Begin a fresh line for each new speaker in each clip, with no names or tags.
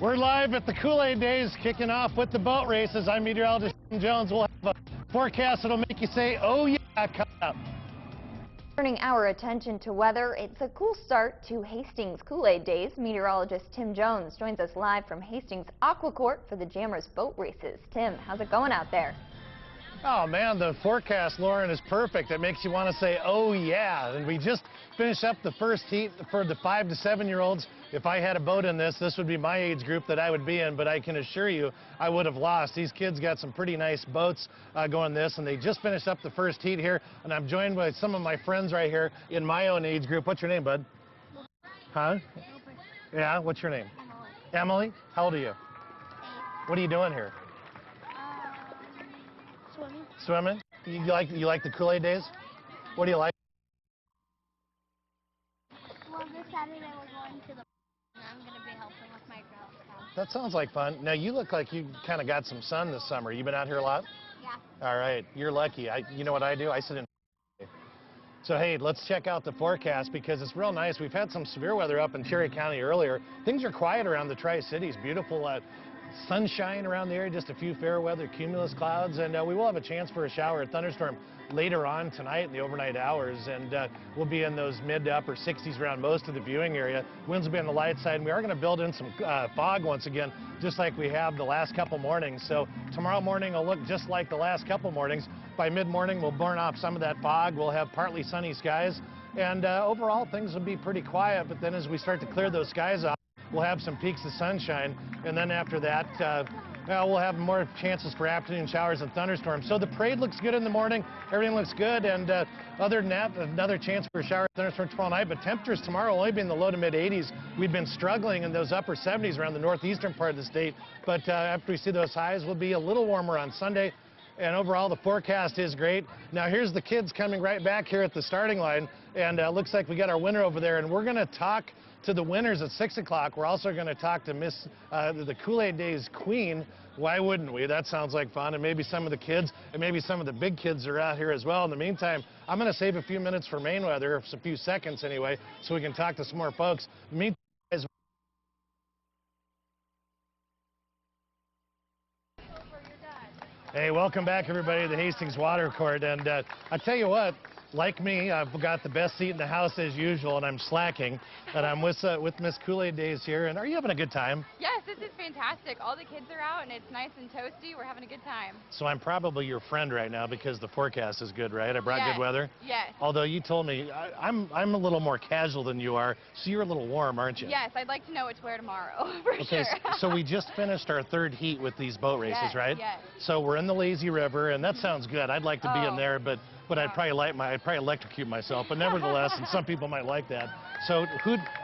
We're live at the Kool-Aid Days, kicking off with the boat races. I'm meteorologist Tim Jones. We'll have a forecast that'll make you say, oh yeah, coming up.
Turning our attention to weather, it's a cool start to Hastings Kool-Aid Days. Meteorologist Tim Jones joins us live from Hastings Aqua Court for the Jammers boat races. Tim, how's it going out there?
Oh man, the forecast, Lauren, is perfect. It makes you want to say, oh yeah. And we just finished up the first heat for the 5 to 7-year-olds. If I had a boat in this would be my age group that I would be in, but I can assure you I would have lost. These kids got some pretty nice boats going this, and they just finished up the first heat here, and I'm joined by some of my friends right here in my own age group. What's your name, bud? Huh? Yeah, what's your name? Emily. Emily? How old are you? 8. What are you doing here?
Swimming.
Swimming? You like the Kool-Aid Days? What do you like?
Well, this Saturday we're going to the and I'm going to be helping with my Girl Scouts.
That sounds like fun. Now, you look like you kind of got some sun this summer. You been out here a lot?
Yeah.
All right. You're lucky. You know what I do? I sit in. So, hey, let's check out the forecast because it's real nice. We've had some severe weather up in Cherry County earlier. Things are quiet around the Tri-Cities. Beautiful sunshine around the area, just a few fair weather cumulus clouds, and we will have a chance for a shower or thunderstorm later on tonight in the overnight hours, and we'll be in those mid to upper 60s around most of the viewing area. Winds will be on the light side, and we are going to build in some fog once again, just like we have the last couple mornings. So tomorrow morning will look just like the last couple mornings. By mid-morning, we'll burn off some of that fog. We'll have partly sunny skies, and overall things will be pretty quiet, but then as we start to clear those skies off, we'll have some peaks of sunshine, and then after that, we'll have more chances for afternoon showers and thunderstorms. So the parade looks good in the morning. Everything looks good, and other than that, another chance for a shower and thunderstorm tomorrow night. But temperatures tomorrow will only be in the low to mid 80s. We've been struggling in those upper 70s around the northeastern part of the state, but after we see those highs, we'll be a little warmer on Sunday. And overall, the forecast is great. Now, here's the kids coming right back here at the starting line, and looks like we got our winner over there, and we're going to talk to the winners at 6 o'clock. We're also going to talk to the Kool-Aid Days queen. Why wouldn't we? That sounds like fun. And maybe some of the kids, and maybe some of the big kids are out here as well. In the meantime, I'm going to save a few minutes for main weather, a few seconds anyway, so we can talk to some more folks. In the meantime, guys, hey, welcome back, everybody, to the Hastings Water Court. And I tell you what, like me, I've got the best seat in the house as usual, and I'm slacking. And I'm with Miss Kool-Aid Days here. And are you having a good time?
Yes, this is fantastic. All the kids are out, and it's nice and toasty. We're having a good time.
So I'm probably your friend right now because the forecast is good, right? I brought good weather?
Yes.
Although you told me I'm a little more casual than you are, so you're a little warm, aren't you?
Yes, I'd like to know what to wear tomorrow, for
okay,
sure.
So we just finished our third heat with these boat races,
yes,
right?
Yes.
So we're in the lazy river, and that sounds good. I'd like to be in there, but I'd probably electrocute myself. But nevertheless, and some people might like that. So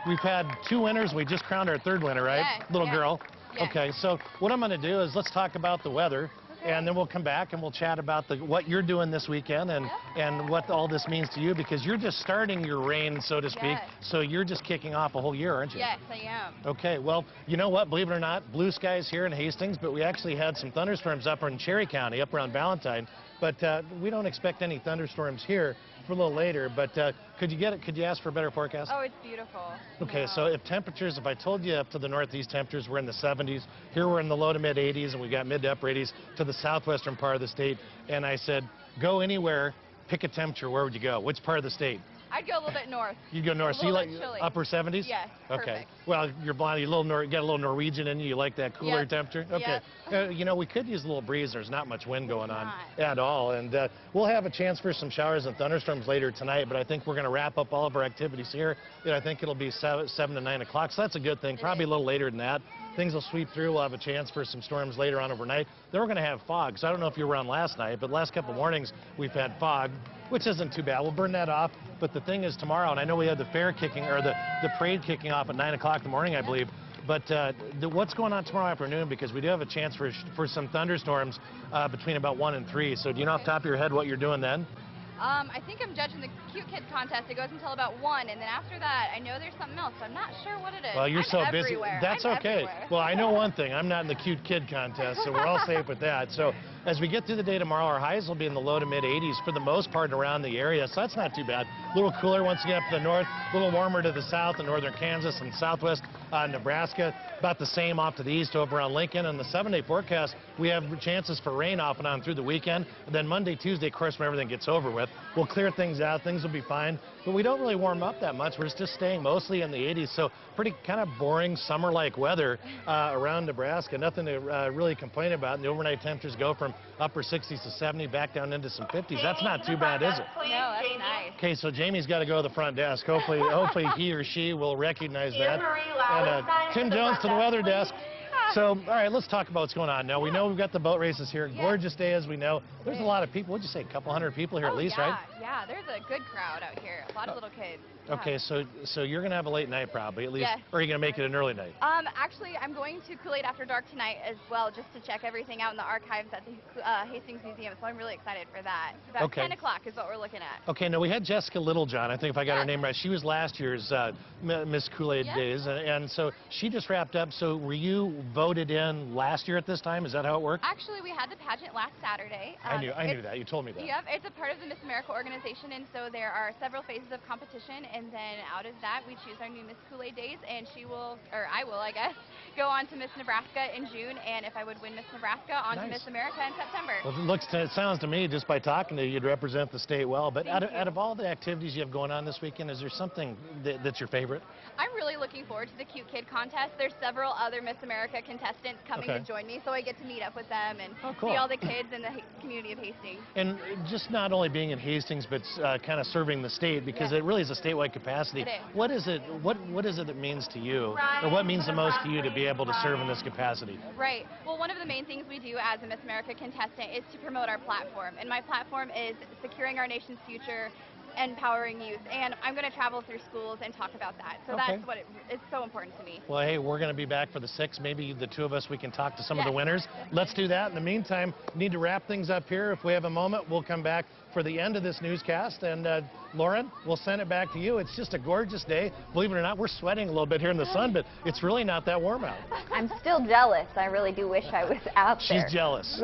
we've had 2 winners. We just crowned our 3rd winner, right?
Yes,
Little girl.
Yes.
Okay. So what I'm going to do is let's talk about the weather. Okay. And then we'll come back and we'll chat about what you're doing this weekend and what all this means to you, because you're just starting your reign, so to speak.
Yes.
So you're just kicking off a whole year, aren't you?
Yes, I am.
Okay, well, you know what? Believe it or not, blue skies here in Hastings, but we actually had some thunderstorms up in Cherry County, up around Valentine. But we don't expect any thunderstorms here for a little later. But could you ask for a better forecast?
Oh, it's beautiful.
Okay,
wow.
So if I told you up to the northeast temperatures were in the 70s, here we're in the low to mid 80s, and we got mid to upper 80s to the southwestern part of the state. And I said, go anywhere, pick a temperature. Where would you go? Which part of the state?
I'd go a little bit north.
You'd go north. So you like upper 70s?
Yes,
okay.
Perfect.
Well, you're blind. You got a little Norwegian in you. You like that cooler temperature? Okay.
Yep.
You know, we could use a little breeze. There's not much wind going on at all. And we'll have a chance for some showers and thunderstorms later tonight, but I think we're going to wrap up all of our activities here. I think it'll be 7 to 9 o'clock, so that's a good thing. Probably a little later than that. Things will sweep through. We'll have a chance for some storms later on overnight. Then we're going to have fog. So I don't know if you were around last night, but last couple mornings we've had fog, which isn't too bad. We'll burn that off. But the thing is tomorrow, and I know we had the fair kicking, or the parade kicking off at 9 o'clock in the morning, I believe. But what's going on tomorrow afternoon? Because we do have a chance for some thunderstorms between about 1 and 3. So do you know off the top of your head what you're doing then?
I think I'm judging the Cute Kid contest. It goes until about 1, and then after that, I know there's something else. So I'm not sure what it is.
Well, you're so busy.
Everywhere.
That's
I'm
okay.
Everywhere.
Well, I know one thing. I'm not in the Cute Kid contest, so we're all safe with that. So as we get through the day tomorrow, our highs will be in the low to mid 80s for the most part around the area, so that's not too bad. A little cooler once again up to the north, a little warmer to the south in northern Kansas and southwest Nebraska, about the same off to the east over on Lincoln. And the 7-day forecast, we have chances for rain off and on through the weekend. And then Monday, Tuesday, of course, when everything gets over with, we'll clear things out. Things will be fine. But we don't really warm up that much. We're just staying mostly in the 80s. So pretty kind of boring summer-like weather around Nebraska. Nothing to really complain about. And the overnight temperatures go from upper 60s to 70 back down into some 50s. That's not too bad, is it?
No, that's nice.
Okay, so Jamie's got to go to the front desk. Hopefully he or she will recognize that. And Tim Jones to the weather desk. So, all right, let's talk about what's going on. Now, we know we've got the boat races here. Gorgeous day, as we know. There's a lot of people. What'd you say, a couple hundred people here at least, right?
Yeah, there's a good crowd out here. A lot of little kids. Yeah.
Okay, so you're going to have a late night probably, at least.
Yes.
Or are you going to make it an early night?
Actually, I'm going to Kool-Aid After Dark tonight as well, just to check everything out in the archives at the Hastings Museum. So I'm really excited for that. About 10 o'clock is what we're looking at.
Okay, now we had Jessica Littlejohn, I think if I got her name right. She was last year's Miss Kool-Aid Days, and so she just wrapped up. So were you voted in last year at this time? Is that how it worked?
Actually, we had the pageant last Saturday.
I knew that. You told me that.
Yep, it's a part of the Miss America organization, and so there are several phases of competition, and then out of that, we choose our new Miss Kool-Aid Days, and she will, or I will, I guess, go on to Miss Nebraska in June, and if I would win Miss Nebraska, on to Miss America in September.
Well, it sounds to me, just by talking to you, you'd represent the state well. But out of all the activities you have going on this weekend, is there something that's your favorite?
I'm really looking forward to the Cute Kid contest. There's several other Miss America contestants coming to join me, so I get to meet up with them and see all the kids in the community of Hastings.
And just not only being in Hastings, but kind of serving the state, because it really is a statewide capacity.
It is.
What is it? What is it that means to you, or what means the most to you to be able to serve in this capacity?
Right. Well, one of the main things we do as a Miss America contestant is to promote our platform, and my platform is securing our nation's future, empowering youth, and I'm going to travel through schools and talk about that. So that's what it's so important to me.
Well, hey, we're going to be back for the 6th. Maybe the two of us, we can talk to some of the winners. Let's do that. In the meantime, need to wrap things up here. If we have a moment, we'll come back for the end of this newscast. And Lauren, we'll send it back to you. It's just a gorgeous day. Believe it or not, we're sweating a little bit here in the sun, but it's really not that warm out.
I'm still jealous. I really do wish I was out there.
She's jealous.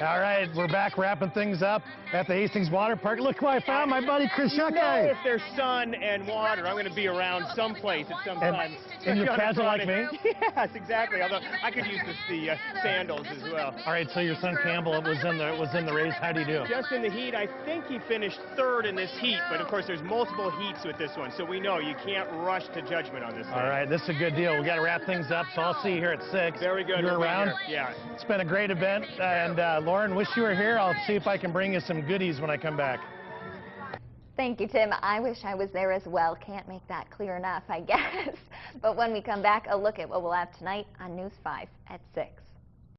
All right, we're back wrapping things up at the Hastings Water Park. Look who I found, my buddy Chris Shuckey.
If there's sun and water, I'm going to be around someplace at some time.
And you're casual like me?
Yes, exactly. Although I could use the sandals as well.
All right, so your son Campbell was in the race. How do you do?
Just in the heat, I think he finished 3rd in this heat. But of course, there's multiple heats with this one, so we know you can't rush to judgment on this.
All right, this is a good deal. We got to wrap things up, so I'll see you here at 6.
Very good.
You're around?
Yeah.
It's been a great event, and Lauren, wish you were here. I'll see if I can bring you some goodies when I come back.
Thank you, Tim. I wish I was there as well. Can't make that clear enough, I guess. But when we come back, a look at what we'll have tonight on News 5 at 6.